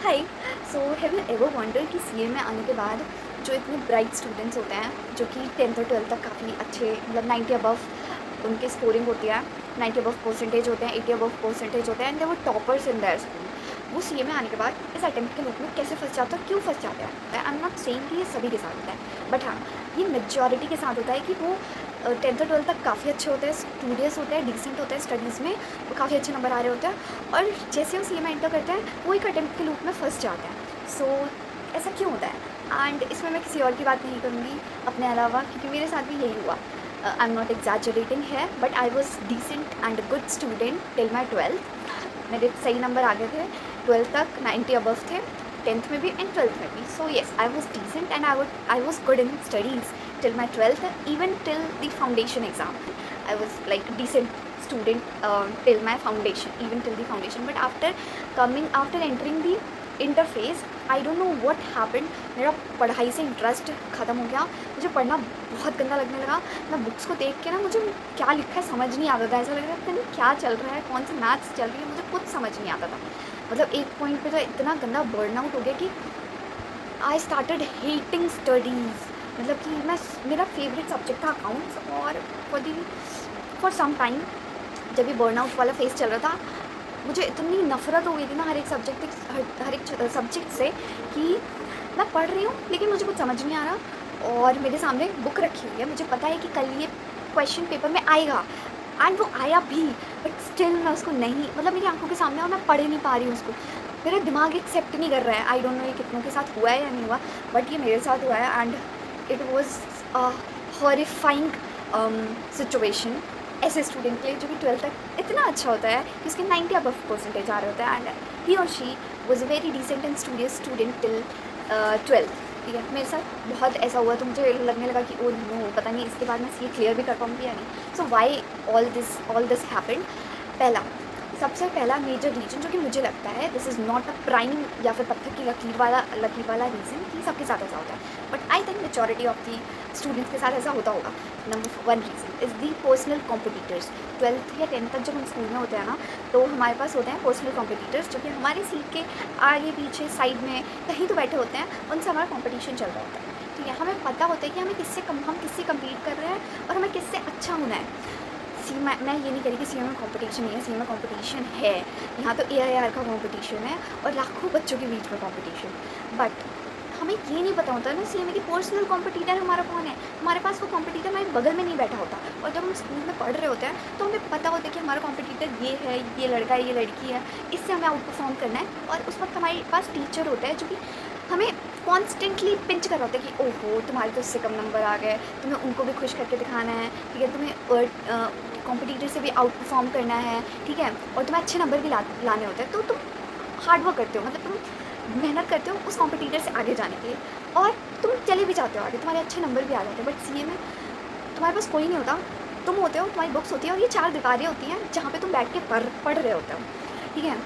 Hi. So have you ever wonder कि CA में आने के बाद जो इतने ब्राइट स्टूडेंट्स होते हैं जो कि 10th और 12th तक काफ़ी अच्छे मतलब 90 अबव उनकी स्कोरिंग होती है, 90 अबव परसेंटेज होते हैं, 80 अबव परसेंटेज होते हैं and they were toppers in their school, वो सीए में आने के बाद इस अटेम्प्ट के लूप में कैसे फंस जाता है, क्यों फंस जाता है। आई एम नॉट सेइंग कि ये सभी के साथ होता है, बट हाँ ये मेजॉरिटी के साथ होता है कि वो 10th और 12th तक काफ़ी अच्छे होते हैं, स्टूडियस होते हैं, डिसेंट होते हैं स्टडीज़ में, वो काफ़ी अच्छे नंबर आ रहे होते हैं और जैसे वो सीए में एंटर करते हैं वो एक अटेम्प्ट के लूप में फंस जाते हैं। सो ऐसा क्यों होता है एंड इसमें मैं किसी और की बात नहीं करूँगी अपने अलावा, क्योंकि मेरे साथ भी यही हुआ। आई एम नॉट एग्जैजरेटिंग है but I was decent and good student till my 12th। मेरे सही नंबर आ गए थे 12th तक, 90 अबव थे, 10th में भी एंड 12th में भी। So yes I was decent and I was good in studies till my 12th, even till the foundation exam. I was like decent student till my foundation, even till the foundation. But after entering the interface, I don't know what happened. मेरा पढ़ाई से interest ख़त्म हो गया, मुझे पढ़ना बहुत गंदा लगने लगा। मैं बुक्स को देख के ना मुझे क्या लिखा है समझ नहीं आता था, ऐसा लग रहा था पता नहीं क्या चल रहा है, कौन सी मैथ्स चल रही है, मुझे कुछ समझ नहीं आता था। मतलब एक पॉइंट पे तो इतना गंदा बर्न आउट हो गया कि आई स्टार्टेड हेटिंग स्टडीज़। मतलब कि मैं मेरा फेवरेट सब्जेक्ट था अकाउंट्स और फॉर सम टाइम जब ये बर्नआउट वाला फेज़ चल रहा था मुझे इतनी नफ़रत हो गई थी ना हर एक सब्जेक्ट से कि मैं पढ़ रही हूँ लेकिन मुझे कुछ समझ नहीं आ रहा और मेरे सामने बुक रखी हुई है, मुझे पता है कि कल ये क्वेश्चन पेपर में आएगा एंड वो आया भी, बट स्टिल मैं उसको नहीं, मतलब मेरी आंखों के सामने और मैं पढ़ नहीं पा रही हूँ उसको। मेरा दिमाग एक्सेप्ट नहीं कर रहा है। आई डोंट नो ये कितनों के साथ हुआ है या नहीं हुआ, बट ये मेरे साथ हुआ है and it was a horrifying situation ऐसे स्टूडेंट के लिए जो कि 12th तक इतना अच्छा होता है कि उसके 90 अबव परसेंटेज आ रहे होते हैं एंड ही और she was a very decent and studious student till 12th। ठीक है, मेरे साथ बहुत ऐसा हुआ तो मुझे लगने लगा कि ओ नो, पता नहीं इसके बाद मैं ये क्लियर भी कर पाऊँगी या नहीं। सो वाई ऑल दिस हैपेंड। पहला सबसे पहला मेजर रीज़न जो कि मुझे लगता है this is not a prime या फिर पत्थर की लकीर वाला रीज़न कि सबके साथ ऐसा होता है, but I think majority of the students के साथ ऐसा होता होगा। Number one reason is the personal competitors. 12th या 10th तक जब हम स्कूल में होते हैं ना तो हमारे पास होते हैं पर्सनल कॉम्पिटिटर्स जो कि हमारे सीट के आगे पीछे साइड में कहीं तो बैठे होते हैं, उनसे हमारा कॉम्पिटिशन चल रहा होता है। ठीक है, हमें पता होता है कि हम किससे कम्पीट कर रहे हैं और हमें किससे अच्छा होना है। मैं ये नहीं कह रही कि सीए में कंपटीशन नहीं है, सीए में कंपटीशन है। यहाँ तो एआईआर का कंपटीशन है और लाखों बच्चों के बीच में कंपटीशन, बट हमें ये नहीं पता होता ना सीए में कि पर्सनल कंपटीटर हमारा कौन है। हमारे पास वो कंपटीटर हमारे बगल में नहीं बैठा होता और जब हम स्कूल में पढ़ रहे होते हैं तो हमें पता होता है कि हमारा कंपटीटर ये है, ये लड़का है, ये लड़की है, इससे हमें आउट परफॉर्म करना है। और उस वक्त हमारे पास टीचर होता है जो कि हमें कॉन्स्टेंटली पिंच कर रहा होता है कि ओहो तुम्हारे तो उससे कम नंबर आ गए, तुम्हें उनको भी खुश करके दिखाना है। ठीक है, तुम्हें कॉम्पिटिटर से भी आउट परफॉर्म करना है। ठीक है, और तुम्हें अच्छे नंबर भी लाने होते हैं, तो तुम हार्ड वर्क करते हो, मतलब तुम मेहनत करते हो उस कॉम्पिटिटर से आगे जाने के लिए और तुम चले भी जाते हो आगे, तुम्हारे अच्छे नंबर भी आ जाते हैं। बट सीए में तुम्हारे पास कोई नहीं होता, तुम होते हो, तुम्हारी बुक्स होती है और ये 4 दीवारें होती हैं जहाँ पे तुम बैठ के पढ़ रहे होते हो। ठीक है,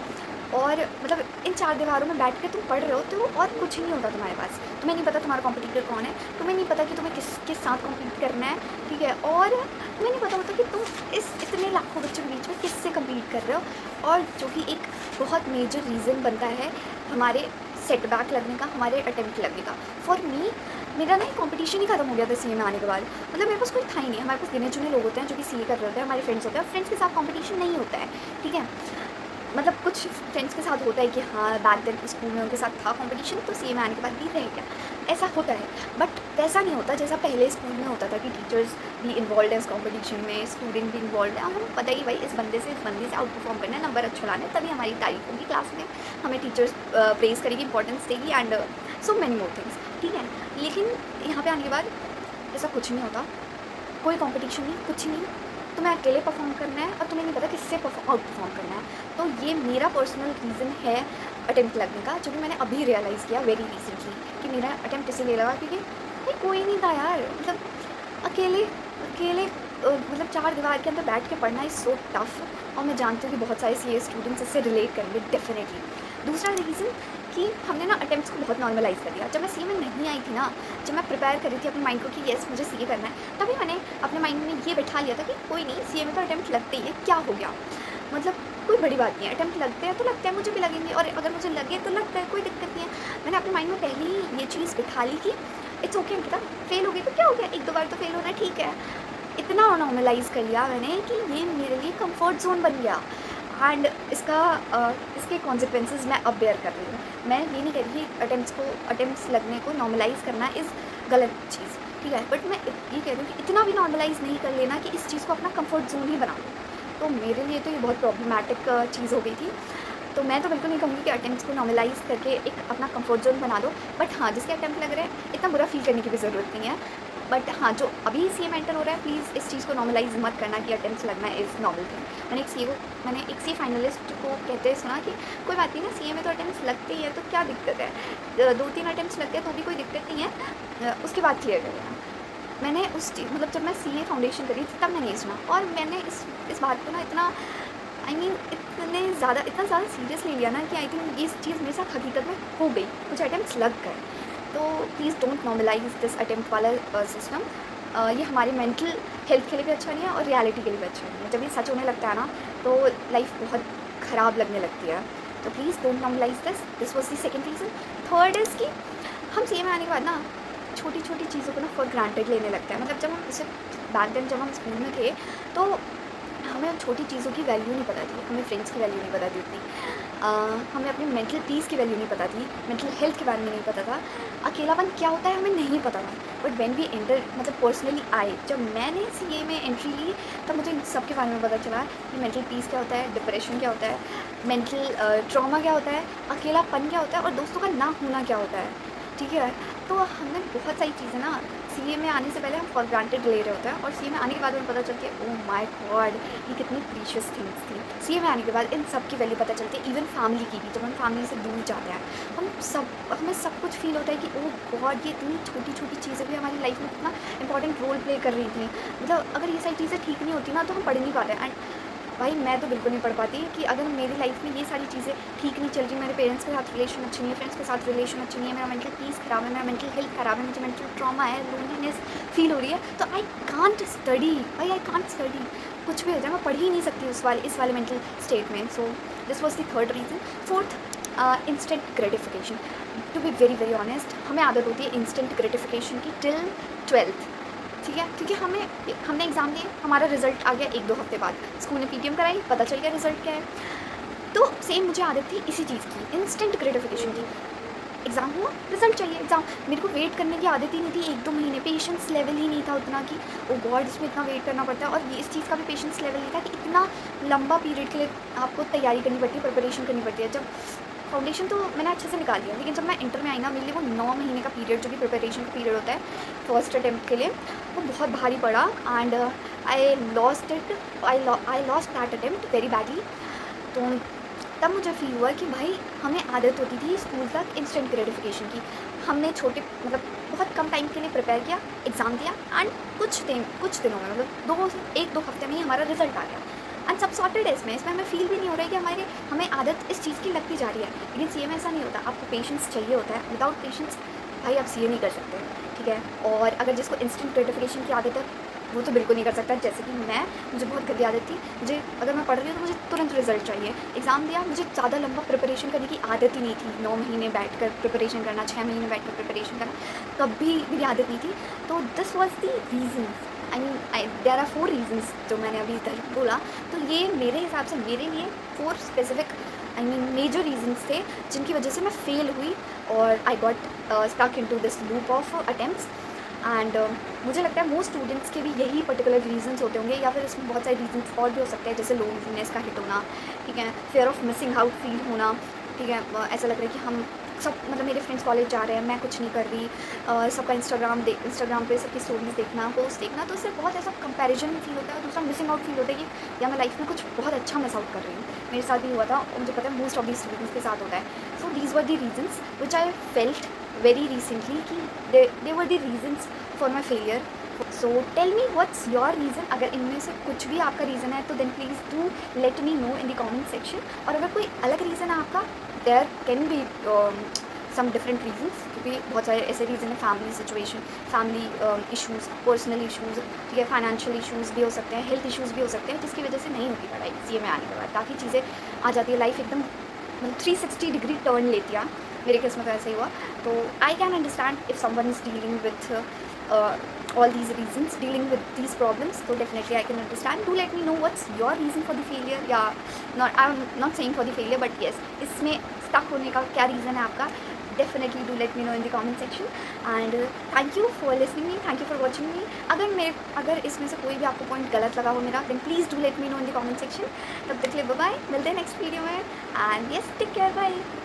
और मतलब इन 4 दीवारों में बैठ के तुम पढ़ रहे हो तो और कुछ नहीं होता तुम्हारे पास। तुम्हें नहीं पता तुम्हारा कॉम्पिटिटर कौन है, तुम्हें नहीं पता कि तुम्हें किसके साथ कॉम्पीट करना है। ठीक है, और तुम्हें नहीं पता होता कि तुम इस इतने लाखों बच्चों के बीच में किससे कम्पीट कर रहे हो। और जो कि एक बहुत मेजर रीज़न बनता है हमारे सेटबैक लगने का, हमारे अटेम्प्ट लगने का। फॉर मी मेरा ना कॉम्पिटिशन ही खत्म हो गया था सीए में आने के बाद। मतलब मेरे पास कोई था ही नहीं, हमारे पास गिने चुने लोग होते हैं जो कि सीए कर रहे होते हैं, हमारे फ्रेंड्स होते हैं, फ्रेंड्स के साथ कॉम्पिटिशन नहीं होता है। ठीक है, मतलब कुछ फ्रेंड्स के साथ होता है कि हाँ बैक देन स्कूल में उनके साथ था कंपटीशन तो सीए में आने के बाद भी रहेगा, ऐसा होता है। बट वैसा नहीं होता जैसा पहले स्कूल में होता था कि टीचर्स भी इन्वॉल्व है इस कंपटीशन में, स्टूडेंट भी इन्वॉल्व है और हमें पता ही भाई इस बंदे से आउट परफॉर्म करना है, नंबर अच्छा लाना है, तभी हमारी तारीफ होगी क्लास में, हमें टीचर्स प्रेज़ करेगी, इंपॉर्टेंस देगी and so many more things. ठीक है, लेकिन यहाँ पर आने के बाद ऐसा कुछ नहीं होता, कोई कॉम्पिटिशन नहीं, कुछ नहीं, तुम्हें अकेले परफॉर्म करना है और तुम्हें नहीं पता किससे आउट परफॉर्म करना है। तो ये मेरा पर्सनल रीज़न है अटेम्प्ट लगने का, जो कि मैंने अभी रियलाइज़ किया वेरी रिसेंटली कि मेरा अटेम्प्ट इसीलिए लगा क्योंकि भाई कोई नहीं था यार। मतलब अकेले अकेले मतलब 4 दीवार के अंदर बैठ के पढ़ना इज़ सो टफ और मैं जानती हूँ कि बहुत सारे सीए स्टूडेंट्स इससे रिलेट करेंगे डेफिनेटली। दूसरा रीज़न कि हमने ना अटेम्प्ट्स को बहुत नॉर्मलाइज़ कर दिया। जब मैं सीए में नहीं आई थी ना, जब मैं प्रिपेयर कर रही थी अपने माइंड को कि येस मुझे सीए करना है, तभी मैंने अपने माइंड में ये बैठा लिया था कि कोई नहीं, सीए में तो अटेम्प्ट लगते ही है, क्या हो गया, मतलब कोई बड़ी बात नहीं है, अटेम्प्ट लगते हैं तो लगते हैं, मुझे भी लगेंगे और अगर मुझे लगे तो लगता है, कोई दिक्कत अपने माइंड में पहले ही ये चीज़ बिठा ली कि इट्स ओके अंकिता, फेल हो गई तो क्या हो गया, 1-2 बार तो फेल होना ठीक है। इतना नॉर्मलाइज़ कर लिया मैंने कि ये मेरे लिए कंफर्ट ज़ोन बन गया। एंड इसके कॉन्सिक्वेंसेस मैं अब बेयर कर रही हूँ। मैं ये नहीं कह रही कि अटेम्प्ट्स लगने को नॉर्मलाइज़ करना इज़ गलत चीज़, ठीक है? बट मैं ये कह रही हूँ कि इतना भी नॉर्मलाइज़ नहीं कर लेना कि इस चीज़ को अपना कंफर्ट ज़ोन ही बना लो। तो मेरे लिए तो ये बहुत प्रॉब्लमैटिक चीज़ हो गई थी। तो मैं तो बिल्कुल नहीं कहूँगी कि अटेम्प्ट्स को नॉर्मलाइज़ करके एक अपना कंफर्ट ज़ोन बना दो। बट हाँ, जिसके अटेम्प्ट लग रहे हैं, इतना बुरा फ़ील करने की भी ज़रूरत नहीं है। बट हाँ, जो अभी सीए में एंटर हो रहा है, प्लीज़ इस चीज़ को नॉर्मलाइज़ मत करना कि अटेम्प्ट्स लगना इज़ नॉर्मल थिंग। मैंने एक सीए फाइनलिस्ट को कहते हुए सुना कि कोई बात नहीं ना, सीए में तो अटेम्प्ट्स लगते ही है, तो क्या दिक्कत है? 2-3 अटेम्प्ट्स लगते हैं तो भी कोई दिक्कत नहीं है, उसके बाद क्लियर कर लेना। मैंने उस चीज़ मतलब जब मैं सीए फाउंडेशन करी थी तब मैंने ये सुना, और मैंने इस बात को ना इतना इतना ज़्यादा सीरियस ले लिया ना कि आई थिंक ये चीज़ मेरे साथ हकीकत में हो गई, कुछ अटेम्प्ट्स लग गए। तो please don't normalise this attempt वाला सिस्टम। ये हमारी मेंटल हेल्थ के लिए भी अच्छा नहीं है और रियलिटी के लिए भी अच्छा नहीं है। जब ये सच होने लगता है ना, तो लाइफ बहुत ख़राब लगने लगती है। तो please don't normalise this was the second reason. Third is कि हम सीए में आने के बाद ना छोटी-छोटी चीज़ों को ना फॉर ग्रांटेड लेने लगते हैं। मतलब जब हम जैसे बैक देन जब हम स्कूल में थे, तो हमें छोटी चीज़ों की वैल्यू नहीं पता थी, हमें फ्रेंड्स की वैल्यू नहीं पता थी उतनी। हमें अपनी मेंटल पीस की वैल्यू नहीं पता थी, मेंटल हेल्थ के बारे में नहीं पता था, अकेलापन क्या होता है हमें नहीं पता था। बट व्हेन वी एंटर मतलब पर्सनली आए, जब मैंने सीए में एंट्री ली, तब मुझे इन सब के बारे में पता चला कि मेंटल पीस क्या होता है, डिप्रेशन क्या होता है, मेंटल ट्रॉमा क्या होता है, अकेलापन क्या होता है और दोस्तों का ना होना क्या होता है, ठीक है? तो हमने बहुत सारी चीज़ें ना सीए में आने से पहले हम फॉर ग्रांटेड ले रहे होते हैं, और सीए में आने के बाद हमें पता चलती है ओह माय गॉड, ये कितनी प्रीशियस थिंग्स थी। सीए में आने के बाद इन सब की वैल्यू पता चलती है, इवन फैमिली की भी। जब हम फैमिली से दूर जाते हैं, हमें सब कुछ फील होता है कि ओह गॉड, ये इतनी छोटी छोटी चीज़ें भी हमारी लाइफ में कितना इंपॉर्टेंट रोल प्ले कर रही थी। मतलब अगर ये सारी चीज़ें ठीक नहीं होती ना, तो हम पढ़ नहीं पाते। एंड भाई मैं तो बिल्कुल नहीं पढ़ पाती कि अगर मेरी लाइफ में ये सारी चीज़ें ठीक नहीं चल रही, मेरे पेरेंट्स के साथ रिलेशन अच्छी नहीं है, फ्रेंड्स के साथ रिलेशन अच्छी नहीं है, मेरा मेंटल पीस ख़राब है, मेरा मेंटल हेल्थ ख़राब है, मुझे मेंटल ट्रॉमा है, लोनलीनेस फील हो रही है, तो आई कांट स्टडी भाई, आई कांट स्टडी। कुछ भी हो जाए मैं पढ़ ही नहीं सकती इस वाले मेंटल स्टेट में। So this was the third reason. Fourth, instant gratification. To be very very honest, हमें आदत होती है इंस्टेंट ग्रेटिफिकेशन की टिल 12th, ठीक है? क्योंकि हमने एग्ज़ाम दिए, हमारा रिज़ल्ट आ गया 1-2 हफ्ते बाद, स्कूल ने पीटीएम कराई, पता चल गया रिज़ल्ट क्या है। तो सेम मुझे आदत थी इसी चीज़ की, इंस्टेंट ग्रेटिफिकेशन की। एग्ज़ाम हुआ, रिज़ल्ट चाहिए, एग्ज़ाम। मेरे को वेट करने की आदत ही नहीं थी 1-2 महीने, पेशेंस लेवल ही नहीं था उतना कि ओह गॉड, इसमें इतना वेट करना पड़ता है। और ये इस चीज़ का भी पेशेंस लेवल नहीं था कि इतना लंबा पीरियड के लिए आपको तैयारी करनी पड़ती है, प्रिपरेशन करनी पड़ती है। जब फाउंडेशन तो मैंने अच्छे से निकाल लिया, लेकिन जब मैं इंटर में आई ना, मेरे लिए वो 9 महीने का पीरियड, जो कि प्रिपरेशन का पीरियड होता है फर्स्ट अटेम्प्ट के लिए, वो बहुत भारी पड़ा। And I lost that attempt very badly. तो तब मुझे फील हुआ कि भाई हमें आदत होती थी स्कूल तक इंस्टेंट ग्रेटिफिकेशन की। हमने छोटे मतलब बहुत कम टाइम के लिए प्रिपेयर किया, एग्ज़ाम दिया, एंड कुछ दिनों में मतलब 1-2 हफ्ते में ही हमारा रिजल्ट आ गया, एंड सब सॉर्टेड है। इसमें हमें फील भी नहीं हो रहा है कि हमें आदत इस चीज़ की लगती जा रही है। लेकिन सीए में ऐसा नहीं होता, आपको पेशेंस चाहिए होता है। विदाउट पेशेंस भाई आप सीए नहीं कर सकते, ठीक है? और अगर जिसको इंस्टेंट ग्रेटिफिकेशन की आदत है, वो तो बिल्कुल नहीं कर सकता। जैसे कि मुझे बहुत गंदी आदत थी, मुझे अगर मैं पढ़ रही हूँ तो मुझे तुरंत रिजल्ट चाहिए। एग्ज़ाम दिया, मुझे ज़्यादा लंबा प्रिपरेशन करने की आदत ही नहीं थी। 9 महीने बैठकर प्रिपरेशन करना, 6 महीने बैठकर प्रिपरेशन करना, कभी मेरी आदत नहीं थी। तो this was the reason. I mean there are 4 reasons जो मैंने अभी तक बोला। तो ये मेरे हिसाब से मेरे लिए 4 स्पेसिफिक मेजर रीज़न्स थे जिनकी वजह से मैं फेल हुई, और I got stuck into this loop of attempts. And मुझे लगता है मोस्ट स्टूडेंट्स के भी यही पर्टिकुलर रीजंस होते होंगे, या फिर इसमें बहुत सारे रीजंस और भी हो सकते हैं, जैसे लोनलीनेस का हिट होना, ठीक है, fear of missing out feel होना, ठीक है, ऐसा लग रहा है कि हम सब मतलब मेरे फ्रेंड्स कॉलेज जा रहे हैं, मैं कुछ नहीं कर रही, सबका इंस्टाग्राम पे सबकी स्टोरीज देखना, पोस्ट देखना, तो उससे बहुत ऐसा कंपैरिजन फील होता है। और दूसरा मिसिंग आउट फील होता है कि या मैं लाइफ में कुछ बहुत अच्छा मिस आउट कर रही हूँ। मेरे साथ भी हुआ था, और मुझे पता है मोस्ट ऑफ दी स्टूडेंट्स के साथ होता है। So these were the reasons which I felt very recently कि they were the reasons for my failure. So tell me what's your reason. अगर इनमें से कुछ भी आपका रीज़न है तो then please do let me know in the comment section. और अगर कोई अलग रीज़न है आपका, there can be some different reasons, क्योंकि बहुत सारे ऐसे रीज़न है, family situation, family issues, personal issues, ठीक है, फाइनेंशियल इशूज़ भी हो सकते हैं, हेल्थ इशूज़ भी हो सकते हैं, जिसकी वजह से नहीं होती पढ़ाई। सीए में आने के बाद काफ़ी चीज़ें आ जाती है, लाइफ एकदम मतलब 360 डिग्री टर्न लेती है। मेरे केस में तो ऐसा ही हुआ। तो I can understand if someone is dealing with all these reasons, dealing with these problems, so definitely I can understand. Do let me know what's your reason for the failure. Yeah, not, I'm not saying for the failure, but yes, इसमें stuck होने का क्या reason है आपका? Definitely do let me know in the comment section. And thank you for listening me, thank you for watching me. अगर इसमें से कोई भी आपको point गलत लगा हो मेरा, then please do let me know in the comment section. तब तक के लिए bye bye, मिलते हैं next video में, and yes, take care, bye.